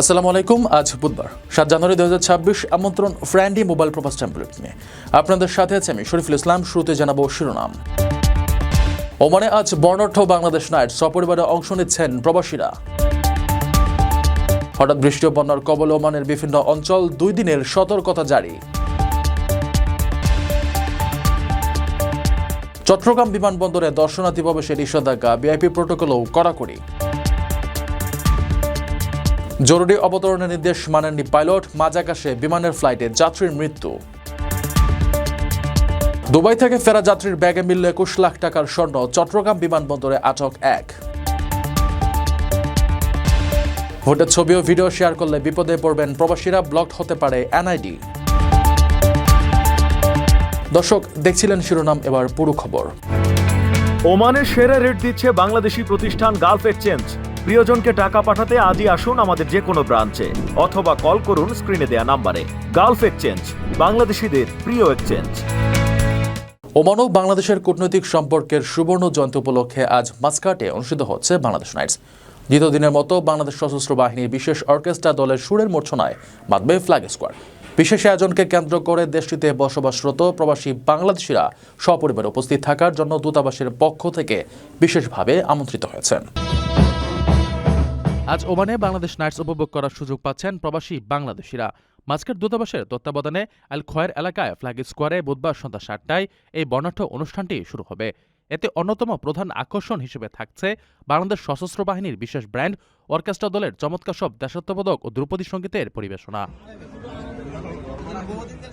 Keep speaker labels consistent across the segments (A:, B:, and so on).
A: আসসালামু আলাইকুম। আজ বুধবার 7 জানুয়ারি 2026। আমন্ত্রণ ফ্রেন্ডলি মোবাইল প্রপাস টেম্পলেট নিয়ে। আপনাদের সাথে আছে আমি শরীফুল ইসলাম। শুরুতে জানাবো শিরোনাম। ওমানে আজ বর্ণাঢ্য বাংলাদেশ নাইট সপরিবারে অংশ নিচ্ছেন প্রবাসীরা। হঠাৎ বৃষ্টি ও বন্যার কবলে ওমানের বিভিন্ন অঞ্চল, 2 দিনের সতর্কতা জারি। চট্টগ্রাম বিমানবন্দরে দর্শনার্থী প্রবেশে নিষেধাজ্ঞা, ভিআইপি প্রটোকলও কড়াকড়ি। জরুরি অবতরণের নির্দেশ মানেননি পাইলট, মাঝ আকাশে বিমানের ফ্লাইটে যাত্রীর মৃত্যু। দুবাই থেকে ফেরা যাত্রীর ব্যাগে মিলল 21 লাখ টাকার স্বর্ণ, চট্টগ্রাম বিমানবন্দরে আটক 1। ভোটের ছবি ও ভিডিও শেয়ার করলে বিপদে পড়বেন প্রবাসীরা, ব্লকড হতে পারে এনআইডি। দর্শক দেখছিলেন শিরোনাম, এবার পুরো খবর।
B: ওমানের সেরা রেট দিচ্ছে বাংলাদেশি প্রতিষ্ঠান গালফ এক্সচেঞ্জ। প্রিয়জনকে টাকা পাঠাতে আজই আসুন আমাদের যে কোনো ব্রাঞ্চে অথবা কল করুন স্ক্রিনে দেয়া নাম্বারে। গালফ এক্সচেঞ্জ, বাংলাদেশিদের প্রিয় এক্সচেঞ্জ।
A: ওমান ও বাংলাদেশের কূটনৈতিক সম্পর্কের সুবর্ণ জয়ন্তী উপলক্ষে আজ মাস্কাটে অনুষ্ঠিত হচ্ছে বাংলাদেশ নাইটস। দ্বিতীয় দিনের মতো বাংলাদেশ সশস্ত্র বাহিনীর বিশেষ অর্কেস্ট্রা দলের সুরের মূর্ছনায় বাঁধবে ফ্ল্যাগ স্কোয়াড। বিশেষ আয়োজনকে কেন্দ্র করে দেশটিতে বসবাসরত প্রবাসী বাংলাদেশিরা সপরিবারে উপস্থিত থাকার জন্য দূতাবাসের পক্ষ থেকে বিশেষভাবে আমন্ত্রিত হয়েছেন। আজ ওমানে বাংলাদেশ নাইটস উপভোগ করার সুযোগ পাচ্ছেন প্রবাসী বাংলাদেশিরা। মাস্কাট দূতাবাসের তত্ত্বাবধানে আল খয়ের এলাকায় ফ্ল্যাগ স্কোয়ারে বুধবার সন্ধ্যা 7টায় এই বর্ণাঢ্য অনুষ্ঠানটি শুরু হবে। এতে অন্যতম প্রধান আকর্ষণ হিসেবে থাকছে বাংলাদেশ সশস্ত্র বাহিনীর বিশেষ ব্র্যান্ড অর্কেস্ট্রা দলের চমৎকার সব দেশাত্মবোধক ও ধ্রুপদী সঙ্গীতের পরিবেশনা।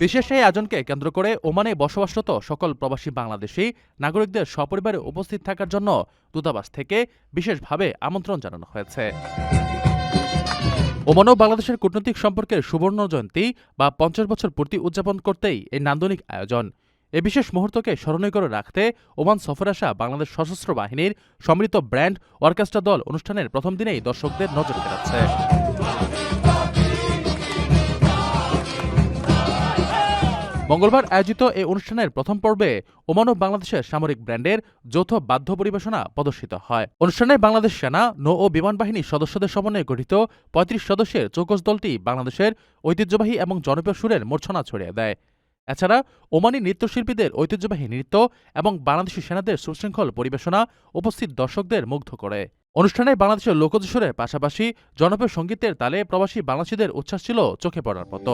A: বিশেষ এই আয়োজনকে কেন্দ্র করে ওমানে বসবাসরত সকল প্রবাসী বাংলাদেশি নাগরিকদের সপরিবারে উপস্থিত থাকার জন্য দূতাবাস থেকে বিশেষভাবে আমন্ত্রণ জানানো হয়েছে। ওমান ও বাংলাদেশের কূটনৈতিক সম্পর্কের সুবর্ণ জয়ন্তী বা 50 বছর পূর্তি উদযাপন করতেই এই নান্দনিক আয়োজন। এ বিশেষ মুহূর্তকে স্মরণীয় করে রাখতে ওমান সফরে আসা বাংলাদেশ সশস্ত্র বাহিনীর সমৃদ্ধ ব্র্যান্ড অর্কেস্ট্রা দল অনুষ্ঠানের প্রথম দিনেই দর্শকদের নজর কেড়েছে। মঙ্গলবার আয়োজিত এই অনুষ্ঠানের প্রথম পর্বে ওমান ও বাংলাদেশের সামরিক ব্র্যান্ডের যৌথ বাদ্য পরিবেশনা প্রদর্শিত হয়। অনুষ্ঠানে বাংলাদেশ সেনা, নৌ ও বিমান বাহিনীর সদস্যদের সমন্বয়ে গঠিত 35 সদস্যের চৌকস দলটি বাংলাদেশের ঐতিহ্যবাহী এবং জনপ্রিয় সুরের মূর্ছনা ছড়িয়ে দেয়। এছাড়া ওমানি নৃত্যশিল্পীদের ঐতিহ্যবাহী নৃত্য এবং বাংলাদেশি সেনাদের সুশৃঙ্খল পরিবেশনা উপস্থিত দর্শকদের মুগ্ধ করে। অনুষ্ঠানে বাংলাদেশের লোকজ সুরের পাশাপাশি জনপ্রিয় সঙ্গীতের তালে প্রবাসী বাংলাদেশিদের উচ্ছ্বাস ছিল চোখে পড়ার মতো।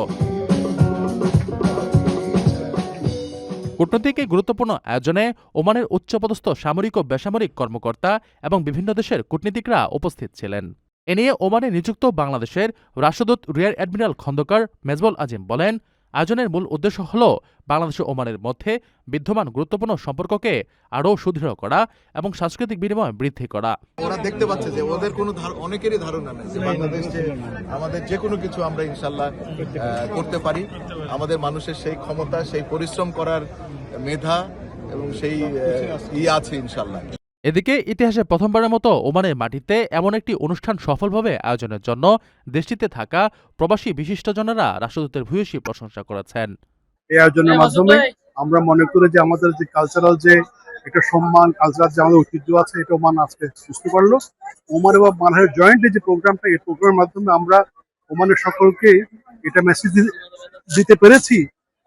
A: কূটনৈতিক এই গুরুত্বপূর্ণ আয়োজনে ওমানের উচ্চপদস্থ সামরিক ও বেসামরিক কর্মকর্তা এবং বিভিন্ন দেশের কূটনীতিকরা উপস্থিত ছিলেন। এ নিয়ে ওমানে নিযুক্ত বাংলাদেশের রাষ্ট্রদূত রিয়ার অ্যাডমিরাল খন্দকার মেজবুল আজিম বলেন, আয়োজনের মূল উদ্দেশ্য হল বাংলাদেশ ও ওমানের মধ্যে বিদ্যমান গুরুত্বপূর্ণ সম্পর্ককে আরও সুদৃঢ় করা এবং সাংস্কৃতিক বিনিময় বৃদ্ধি করা।
C: ওরা দেখতে পাচ্ছে যে ওদের কোনো অনেকেরই ধারণা নেই যে বাংলাদেশ যে আমাদের যে কোনো কিছু আমরা ইনশাল্লাহ করতে পারি। আমাদের মানুষের সেই ক্ষমতা, সেই পরিশ্রম করার মেধা এবং সেই আছে ইনশাল্লাহ।
A: এদিকে ইতিহাসে প্রথমবারের মতো ওমানের মাটিতে এমন একটি অনুষ্ঠান সফলভাবে আয়োজনের জন্য দেশটিতে থাকা প্রবাসী বিশিষ্টজনেরা রাষ্ট্রদূতের ভূয়সী প্রশংসা করেছেন।
D: এই আয়োজনের মাধ্যমে আমরা মনে করি যে আমাদের যে কালচারাল যে একটা সম্মান, কালচারাল যে আমাদের ঐতিহ্য আছে, এটা ওমান আজকে বুঝতে পারলো। ওমান এবং বাংলাদেশের জয়েন্ট যে প্রোগ্রামটা, এই প্রোগ্রামের মাধ্যমে আমরা ওমানের সকলকে এটা মেসেজ দিতে পেরেছি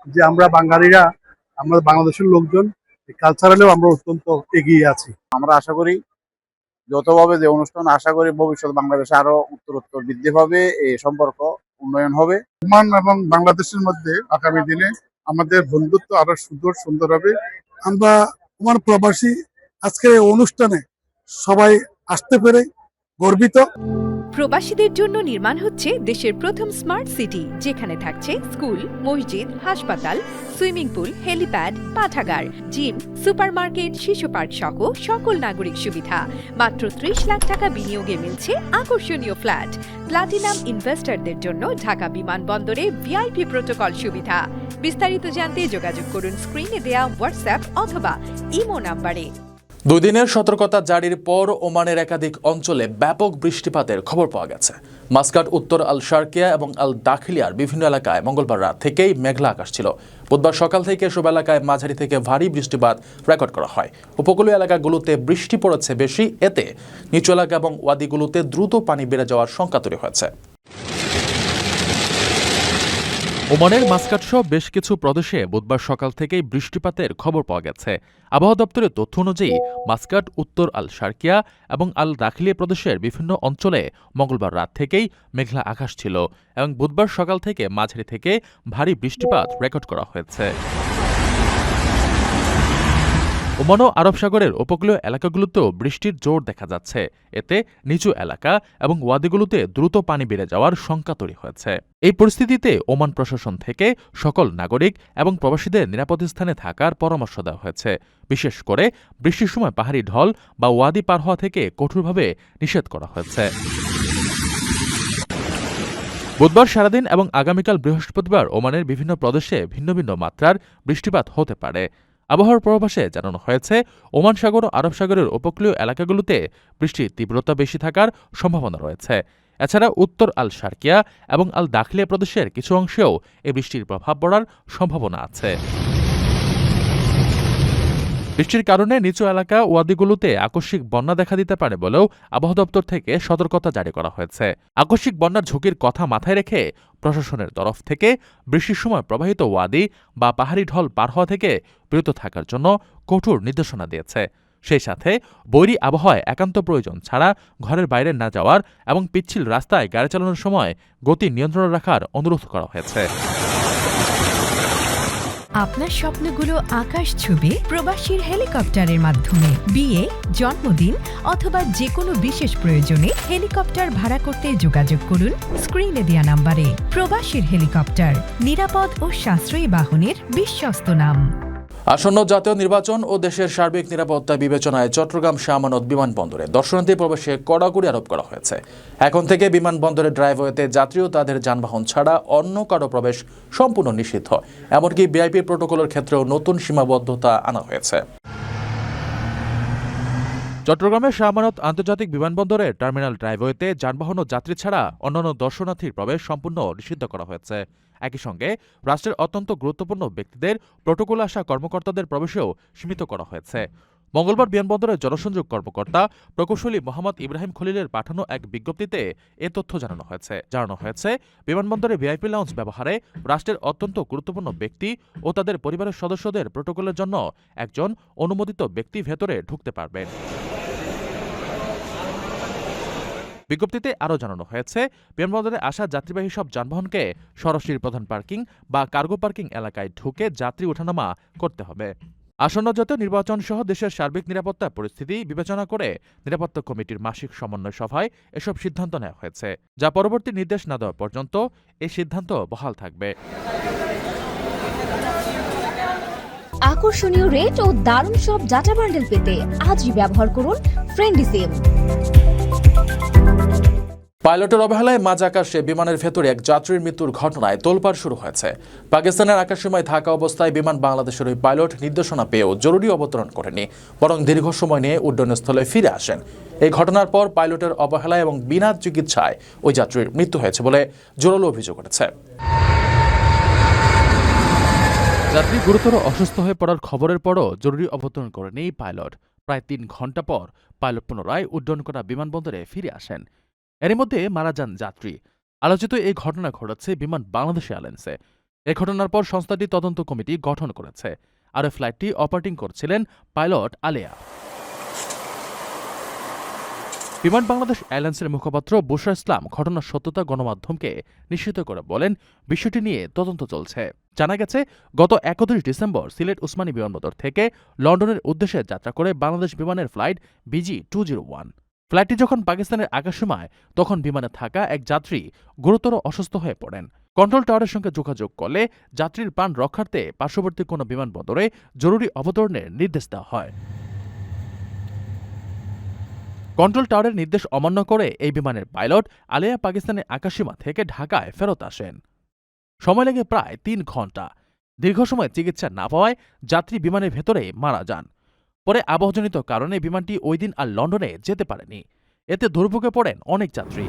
D: যে আমরা বাঙালিরা, আমরা বাংলাদেশের লোকজন কালচারালেও আমরা অত্যন্ত এগিয়ে আছি।
E: আমরা আশা করি যতভাবে যে অনুষ্ঠান, আশা করি ভবিষ্যতে বাংলাদেশে আরো উত্তরোত্তর বৃদ্ধি পাবে, এই সম্পর্ক উন্নয়ন হবে।
D: ওমান এবং বাংলাদেশের মধ্যে আগামী দিনে আমাদের বন্ধুত্ব আরো সুন্দর হবে। আমরা ওমান প্রবাসী আজকের এই অনুষ্ঠানে সবাই আসতে পেরে গর্বিত।
F: প্রবাসীদের জন্য নির্মাণ হচ্ছে দেশের প্রথম স্মার্ট সিটি, যেখানে থাকছে স্কুল, মসজিদ, হাসপাতাল, সুইমিং পুল, হেলিপ্যাড, পাঠাগার, জিম, সুপারমার্কেট, শিশু পার্ক সহ সকল নাগরিক সুবিধা। মাত্র 30 লাখ টাকা বিনিয়োগে মিলছে আকর্ষণীয় ফ্ল্যাট। প্লাটিনাম ইনভেস্টরদের জন্য ঢাকা বিমানবন্দরে ভিআইপি প্রোটোকল সুবিধা। বিস্তারিত জানতে যোগাযোগ করুন স্ক্রিনে দেয়া হোয়াটসঅ্যাপ অথবা ইমো নাম্বারে।
A: 2 দিনের সতর্কতা জারির পর ওমানের একাধিক অঞ্চলে ব্যাপক বৃষ্টিপাতের খবর পাওয়া গেছে। মাস্কাট, উত্তর আল শারকিয়া এবং আল দাখিলিয়ার বিভিন্ন এলাকায় মঙ্গলবার রাত থেকেই মেঘলা আকাশ ছিল। বুধবার সকাল থেকে এসব এলাকায় মাঝারি থেকে ভারী বৃষ্টিপাত রেকর্ড করা হয়। উপকূলীয় এলাকাগুলোতে বৃষ্টি পড়েছে বেশি, এতে নিচু এলাকা এবং ওয়াদিগুলোতে দ্রুত পানি বেড়ে যাওয়ার শঙ্কা তৈরি হয়েছে। ওমানের মাস্কাট সহ বেশ কিছু প্রদেশে বুধবার সকাল থেকেই বৃষ্টিপাতের খবর পাওয়া গেছে। আবহাওয়া দপ্তরের তথ্য অনুযায়ী মাস্কাট, উত্তর আল শার্কিয়া এবং আল দাখিলিয়া প্রদেশের বিভিন্ন অঞ্চলে মঙ্গলবার রাত থেকেই মেঘলা আকাশ ছিল এবং বুধবার সকাল থেকে মাঝারি থেকে ভারী বৃষ্টিপাত রেকর্ড করা হয়েছে। ওমান ও আরব সাগরের উপকূলীয় এলাকাগুলোতেও বৃষ্টির জোর দেখা যাচ্ছে। এতে নিচু এলাকা এবং ওয়াদিগুলোতে দ্রুত পানি বেড়ে যাওয়ার শঙ্কা তৈরি হয়েছে। এই পরিস্থিতিতে ওমান প্রশাসন থেকে সকল নাগরিক এবং প্রবাসীদের নিরাপদ স্থানে থাকার পরামর্শ দেওয়া হয়েছে। বিশেষ করে বৃষ্টির সময় পাহাড়ি ঢল বা ওয়াদি পার হওয়া থেকে কঠোরভাবে নিষেধ করা হয়েছে। বুধবার সারাদিন এবং আগামীকাল বৃহস্পতিবার ওমানের বিভিন্ন প্রদেশে ভিন্ন ভিন্ন মাত্রার বৃষ্টিপাত হতে পারে। আবহাওয়ার পূর্বাভাসে জানানো হয়েছে, ওমান সাগর ও আরব সাগরের উপকূলীয় এলাকাগুলোতে বৃষ্টির তীব্রতা বেশি থাকার সম্ভাবনা রয়েছে। এছাড়া উত্তর আল শার্কিয়া এবং আল দাখিলিয়া প্রদেশের কিছু অংশেও এই বৃষ্টির প্রভাব পড়ার সম্ভাবনা আছে। বৃষ্টির কারণে নিচু এলাকা ওয়াদিগুলোতে আকস্মিক বন্যা দেখা দিতে পারে বলেও আবহাওয়া দপ্তর থেকে সতর্কতা জারি করা হয়েছে। আকস্মিক বন্যার ঝুঁকির কথা মাথায় রেখে প্রশাসনের তরফ থেকে বৃষ্টির সময় প্রবাহিত ওয়াদি বা পাহাড়ি ঢল পার হওয়া থেকে বিরত থাকার জন্য কঠোর নির্দেশনা দিয়েছে। সেই সাথে বৈরী আবহাওয়ায় একান্ত প্রয়োজন ছাড়া ঘরের বাইরে না যাওয়ার এবং পিচ্ছিল রাস্তায় গাড়ি চালানোর সময় গতি নিয়ন্ত্রণে রাখার অনুরোধ করা হয়েছে।
F: আপনার স্বপ্নগুলো আকাশ ছুবে প্রবাসীর হেলিকপ্টারের মাধ্যমে। বিয়ে, জন্মদিন অথবা যে কোনো বিশেষ প্রয়োজনে হেলিকপ্টার ভাড়া করতে যোগাযোগ করুন স্ক্রিনে দেয়া নাম্বারে। প্রবাসীর হেলিকপ্টার, নিরাপদ ও সাশ্রয়ী বাহনের বিশ্বস্ত নাম।
A: আসন্ন জাতীয় নির্বাচন ও দেশের সার্বিক নিরাপত্তা বিবেচনায় চট্টগ্রাম শাহ আমানত বিমানবন্দরে দর্শনার্থী প্রবেশে কড়াকড়ি আরোপ করা হয়েছে। এখন থেকে বিমানবন্দরের ড্রাইভওয়েতে যাত্রী ও তাদের যানবাহন ছাড়া অন্য কারো প্রবেশ সম্পূর্ণ নিষিদ্ধ। এমনকি ভিআইপি প্রোটোকলের ক্ষেত্রেও নতুন সীমাবদ্ধতা আনা হয়েছে। চট্টগ্রামের শাহ আমানত আন্তর্জাতিক বিমানবন্দরের টার্মিনাল ড্রাইভওয়েতে যানবাহন ও যাত্রী ছাড়া অন্যান্য দর্শনার্থীর প্রবেশ সম্পূর্ণ নিষিদ্ধ করা হয়েছে। একই সঙ্গে রাষ্ট্রের অত্যন্ত গুরুত্বপূর্ণ ব্যক্তিদের, প্রোটোকলে আসা কর্মকর্তাদের প্রবেশেও সীমিত করা হয়েছে। মঙ্গলবার বিমানবন্দরের জনসংযোগ কর্মকর্তা প্রকৌশলী মোহাম্মদ ইব্রাহিম খলিলের পাঠানো এক বিজ্ঞপ্তিতে এ তথ্য জানানো হয়েছে বিমানবন্দরে ভিআইপি লাউঞ্জ ব্যবহারে রাষ্ট্রের অত্যন্ত গুরুত্বপূর্ণ ব্যক্তি ও তাদের পরিবারের সদস্যদের প্রোটোকলের জন্য একজন অনুমোদিত ব্যক্তি ভেতরে ঢুকতে পারবেন। বিজ্ঞপ্তিতে আরও জানানো হয়েছে, বিমানবন্দরে আসা যাত্রীবাহী সব যানবাহনকে সরাসরি প্রধান পার্কিং বা কার্গো পার্কিং এলাকায় ঢুকে যাত্রী ওঠানামা করতে হবে। আসন্ন জাতীয় নির্বাচন সহ দেশের সার্বিক নিরাপত্তা পরিস্থিতি বিবেচনা করে নিরাপত্তা কমিটির মাসিক সমন্বয় সভায় এসব সিদ্ধান্ত নেওয়া হয়েছে, যা পরবর্তী নির্দেশ না দেওয়া পর্যন্ত এই সিদ্ধান্ত বহাল থাকবে।
G: আকর্ষণীয় রেট ও দারুণ সব ডাটা বান্ডেল পেতে আজই ব্যবহার করুন ফ্রেন্ডলি সিম।
A: পাইলটের অবহেলায় মাঝ আকাশে বিমানের ভেতরে এক যাত্রীর মৃত্যুর ঘটনায় তোলপাড় শুরু হয়েছে। পাকিস্তানের আকাশসীমায় থাকা অবস্থায় বিমান বাংলাদেশের ওই পাইলট নির্দেশনা পেয়েও জরুরি অবতরণ করেনি, বরং দীর্ঘ সময় নিয়ে উড্ডয়নস্থলে ফিরে আসেন। এই ঘটনার পর পাইলটের অবহেলায় এবং বিনা চিকিৎসায় ওই যাত্রীর মৃত্যু হয়েছে বলে জোরালো অভিযোগ করেছে। যাত্রী গুরুতর অসুস্থ হয়ে পড়ার খবরের পরও জরুরি অবতরণ করেনি পাইলট। প্রায় ৩ ঘণ্টা পর পাইলট পুনরায় উড্ডয়ন করা বিমানবন্দরে ফিরে আসেন। এর মধ্যে মারা যান যাত্রী। আলোচিত এই ঘটনা ঘটেছে বিমান বাংলাদেশ এয়ারলাইন্সে। এ ঘটনার পর সংস্থাটি তদন্ত কমিটি গঠন করেছে। আর এই ফ্লাইটটি অপারেটিং করছিলেন পাইলট আলেয়া। বিমান বাংলাদেশ এয়ারলাইন্সের মুখপাত্র বুশরা ইসলাম ঘটনার সত্যতা গণমাধ্যমকে নিশ্চিত করে বলেন, বিষয়টি নিয়ে তদন্ত চলছে। জানা গেছে, গত 31 ডিসেম্বর সিলেট ওসমানী বিমানবন্দর থেকে লন্ডনের উদ্দেশ্যে যাত্রা করে বাংলাদেশ বিমানের ফ্লাইট BG201। ফ্লাইটটি যখন পাকিস্তানের আকাশসীমায়, তখন বিমানে থাকা এক যাত্রী গুরুতর অসুস্থ হয়ে পড়েন। কন্ট্রোল টাওয়ারের সঙ্গে যোগাযোগ করলে যাত্রীর প্রাণ রক্ষার্থে পার্শ্ববর্তী কোনো বিমানবন্দরে জরুরি অবতরণের নির্দেশ দেওয়া হয়। কন্ট্রোল টাওয়ারের নির্দেশ অমান্য করে এই বিমানের পাইলট আলেয়া পাকিস্তানের আকাশসীমা থেকে ঢাকায় ফেরত আসেন। সময় লেগে প্রায় ৩ ঘণ্টা। দীর্ঘ সময় চিকিৎসা না পাওয়ায় যাত্রী বিমানের ভেতরে মারা যান। পরে আবহজনিত কারণে বিমানটি ওই দিন আর লন্ডনে যেতে পারেনি। এতে দুর্ভোগে পড়েন অনেক যাত্রী।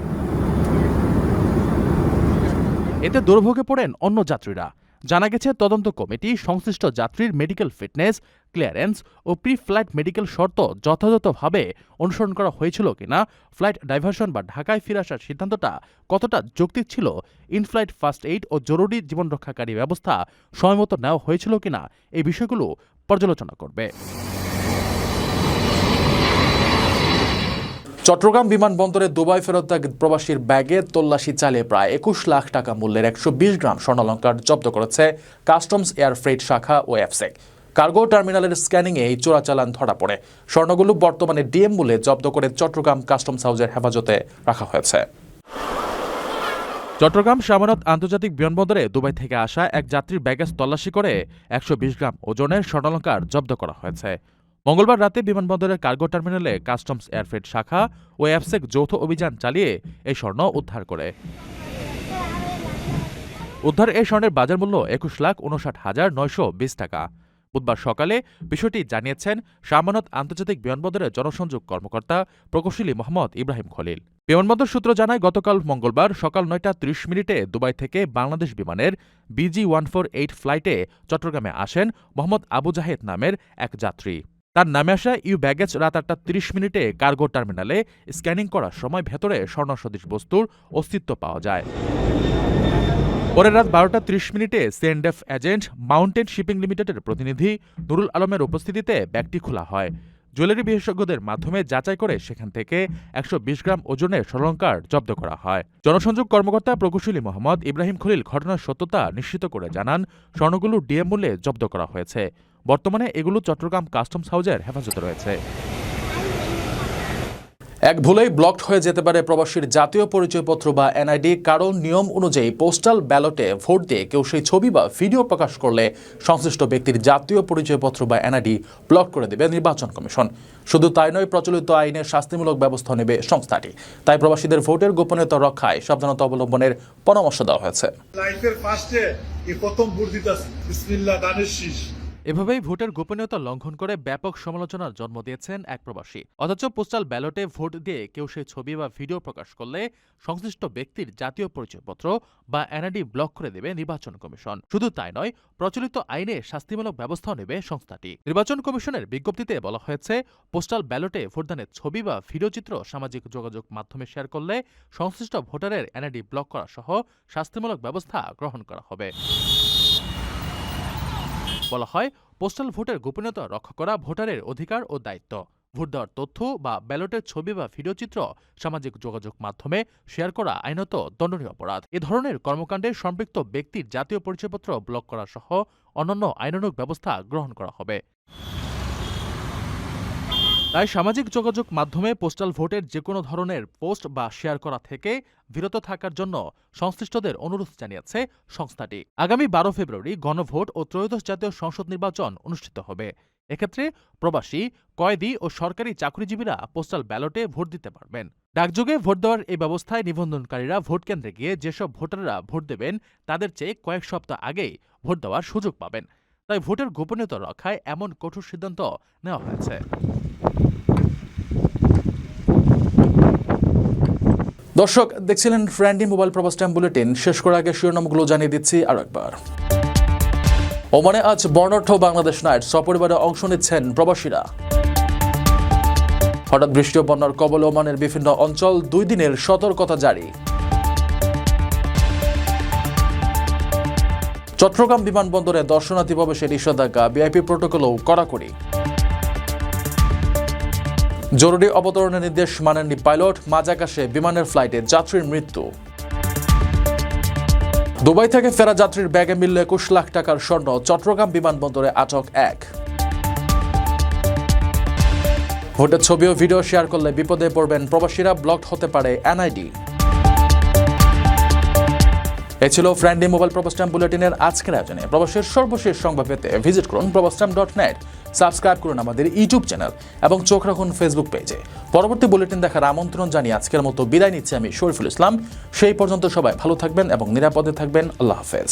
A: অন্য যাত্রীরা। জানা গেছে, তদন্ত কমিটি সংশ্লিষ্ট যাত্রীর মেডিকেল ফিটনেস, ক্লিয়ারেন্স ও প্রি ফ্লাইট মেডিকেল শর্ত যথাযথভাবে অনুসরণ করা হয়েছিল কিনা, ফ্লাইট ডাইভার্সন বা ঢাকায় ফিরে আসার সিদ্ধান্তটা কতটা যৌক্তিক ছিল, ইনফ্লাইট ফার্স্ট এইড ও জরুরি জীবনরক্ষাকারী ব্যবস্থা সময়মতো নেওয়া হয়েছিল কিনা, এই বিষয়গুলো পর্যালোচনা করবে। চট্টগ্রাম বিমানবন্দরে দুবাই ফেরত এক প্রবাসীর ব্যাগে তল্লাশি চালিয়ে প্রায় ২১ লাখ টাকা মূল্যের ১২০ গ্রাম স্বর্ণালংকার জব্দ করেছে কাস্টমস এয়ার ফ্রেট শাখা ও এফসেক। কার্গো টার্মিনালের স্ক্যানিংয়ে এই চোরাচালান ধরা পড়ে। স্বর্ণগুলো বর্তমানে ডিএম মূল্যে জব্দ করে চট্টগ্রাম কাস্টমস হাউসের হেফাজতে রাখা হয়েছে। চট্টগ্রাম শাহমানত আন্তর্জাতিক বিমানবন্দরে দুবাই থেকে আসা এক যাত্রীর ব্যাগেজ তল্লাশি করে ১২০ গ্রাম ওজনের স্বর্ণালংকার জব্দ করা হয়েছে। মঙ্গলবার রাতে বিমানবন্দরের কার্গো টার্মিনালে কাস্টমস এয়ারফ্রেট শাখা ও এফসেক যৌথ অভিযান চালিয়ে এই স্বর্ণ উদ্ধার করে। উদ্ধার এই স্বর্ণের বাজার মূল্য ২১,৫৯,৯২০ টাকা। বুধবার সকালে বিষয়টি জানিয়েছেন শাহমানত আন্তর্জাতিক বিমানবন্দরের জনসংযোগ কর্মকর্তা প্রকৌশলী মোহাম্মদ ইব্রাহিম খলিল। বিমানবন্দর সূত্র জানায়, গতকাল মঙ্গলবার সকাল ৯টা ৩০ মিনিটে দুবাই থেকে বাংলাদেশ বিমানের BG-148 ফ্লাইটে চট্টগ্রামে আসেন মোহাম্মদ আবু জাহেদ নামের এক যাত্রী। তার নামে আসা ইউ ব্যাগেজ রাত ৮টা ৩০ মিনিটে কার্গো টার্মিনালে স্ক্যানিং করার সময় ভেতরে স্বর্ণ সদৃশ বস্তুর অস্তিত্ব পাওয়া যায়। পরে রাত ১২টা ৩০ মিনিটে সিএনডেফ এজেন্ট মাউন্টেন শিপিং লিমিটেডের প্রতিনিধি নুরুল আলমের উপস্থিতিতে ব্যাগটি খোলা হয়। জুয়েলারি বিশেষজ্ঞদের মাধ্যমে যাচাই করে সেখান থেকে ১২০ গ্রাম ওজনের স্বর্ণালংকার জব্দ করা হয়। জনসংযোগ কর্মকর্তা প্রকৌশলী মোহাম্মদ ইব্রাহিম খলিল ঘটনার সত্যতা নিশ্চিত করে জানান, স্বর্ণগুলো ডিএম মূল্যে জব্দ করা হয়েছে। বর্তমানে এগুলো চট্টগ্রাম কাস্টমস হাউসের হেফাজতে রয়েছে। এক ভুলেই ব্লকড হয়ে যেতে পারে প্রবাসীর জাতীয় পরিচয়পত্র বা এনআইডি, কারণ নিয়ম অনুযায়ী পোস্টাল ব্যালটে ভোট দিয়ে কেউ সেই ছবি বা ভিডিও প্রকাশ করলে সংশ্লিষ্ট ব্যক্তির জাতীয় পরিচয়পত্র বা এনআইডি ব্লক করে দেবে নির্বাচন কমিশন। শুধু তাই নয়, প্রচলিত আইনের শাস্তিমূলক ব্যবস্থা নেবে সংস্থাটি। তাই প্রবাসীদের ভোটের গোপনীয়তা রক্ষায় সাবধানতা অবলম্বনের পরামর্শ দেওয়া হয়েছে। এভাবেই ভোটের গোপনীয়তা লঙ্ঘন করে ব্যাপক সমালোচনার জন্ম দিয়েছেন এক প্রবাসী। অথচ পোস্টাল ব্যালটে ভোট দিয়ে কেউ সেই ছবি বা ভিডিও প্রকাশ করলে সংশ্লিষ্ট ব্যক্তির জাতীয় পরিচয়পত্র বা এনআইডি ব্লক করে দেবে নির্বাচন কমিশন। শুধু তাই নয়, প্রচলিত আইনে শাস্তিমূলক ব্যবস্থাও নেবে সংস্থাটি। নির্বাচন কমিশনের বিজ্ঞপ্তিতে বলা হয়েছে, পোস্টাল ব্যালটে ভোটদানের ছবি বা ভিডিওচিত্র সামাজিক যোগাযোগ মাধ্যমে শেয়ার করলে সংশ্লিষ্ট ভোটারের এনআইডি ব্লক করা সহ শাস্তিমূলক ব্যবস্থা গ্রহণ করা হবে। বলা হয়, পোস্টাল ভোটের গোপনীয়তা রক্ষা করা ভোটারের অধিকার ও দায়িত্ব। ভোট দেওয়ার তথ্য বা ব্যালটের ছবি বা ভিডিওচিত্র সামাজিক যোগাযোগ মাধ্যমে শেয়ার করা আইনত দণ্ডনীয় অপরাধ। এ ধরনের কর্মকাণ্ডে সম্পৃক্ত ব্যক্তির জাতীয় পরিচয়পত্র ব্লক করা সহ অন্যান্য আইনানুগ ব্যবস্থা গ্রহণ করা হবে। তাই সামাজিক যোগাযোগ মাধ্যমে পোস্টাল ভোটের যেকোনো ধরনের পোস্ট বা শেয়ার করা থেকে বিরত থাকার জন্য সংশ্লিষ্টদের অনুরোধ জানিয়েছে সংস্থাটি। আগামী ১২ ফেব্রুয়ারি গণভোট ও ত্রয়োদশ জাতীয় সংসদ নির্বাচন অনুষ্ঠিত হবে। এক্ষেত্রে প্রবাসী, কয়েদি ও সরকারি চাকরিজীবীরা পোস্টাল ব্যালটে ভোট দিতে পারবেন। ডাকযোগে ভোট দেওয়ার এই ব্যবস্থায় নিবন্ধনকারীরা ভোট কেন্দ্রে গিয়ে যেসব ভোটাররা ভোট দেবেন তাদের চেয়ে কয়েক সপ্তাহ আগেই ভোট দেওয়ার সুযোগ পাবেন। তাই ভোটের গোপনীয়তা রক্ষায় এমন কঠোর সিদ্ধান্ত নেওয়া হয়েছে। দর্শক দেখছিলেন ফ্রেন্ডলি মোবাইল প্রবাস টাইম বুলেটিন। শেষ করার আগে শিরোনামগুলো জানিয়ে দিচ্ছি আরো একবার। ওমানে আজ বর্ণাঢ্য বাংলাদেশ নাইট, সপরিবারে অংশ নিচ্ছেন প্রবাসীরা। হঠাৎ বৃষ্টি ও বন্যার কবলে ওমানের বিভিন্ন অঞ্চল, 2 দিনের সতর্কতা জারি। চট্টগ্রাম বিমানবন্দরে দর্শনার্থী প্রবেশে নিষেধাজ্ঞা, ভিআইপি প্রটোকলও কড়াকড়ি। জরুরি অবতরণের নির্দেশ মানেননি পাইলট, মাঝ আকাশে বিমানের ফ্লাইটে যাত্রীর মৃত্যু। দুবাই থেকে ফেরা যাত্রীর ব্যাগে মিলল ২১ লাখ টাকার স্বর্ণ, চট্টগ্রাম বিমানবন্দরে আটক 1। ভোটের ছবি ও ভিডিও শেয়ার করলে বিপদে পড়বেন প্রবাসীরা, ব্লকড হতে পারে এনআইডি। এ ছিল ফ্রেন্ডলি মোবাইল প্রবাস টাইম বুলেটিনের আজকের আয়োজনে। প্রবাসের সর্বশেষ সংবাদ পেতে ভিজিট করুন probastimes.net, সাবস্ক্রাইব করুন আমাদের ইউটিউব চ্যানেল এবং চোখ রাখুন ফেসবুক পেজে। পরবর্তী বুলেটিন দেখার আমন্ত্রণ জানিয়ে আজকের মতো বিদায় নিচ্ছি আমি শরীফুল ইসলাম। সেই পর্যন্ত সবাই ভালো থাকবেন এবং নিরাপদে থাকবেন। আল্লাহ হাফেজ।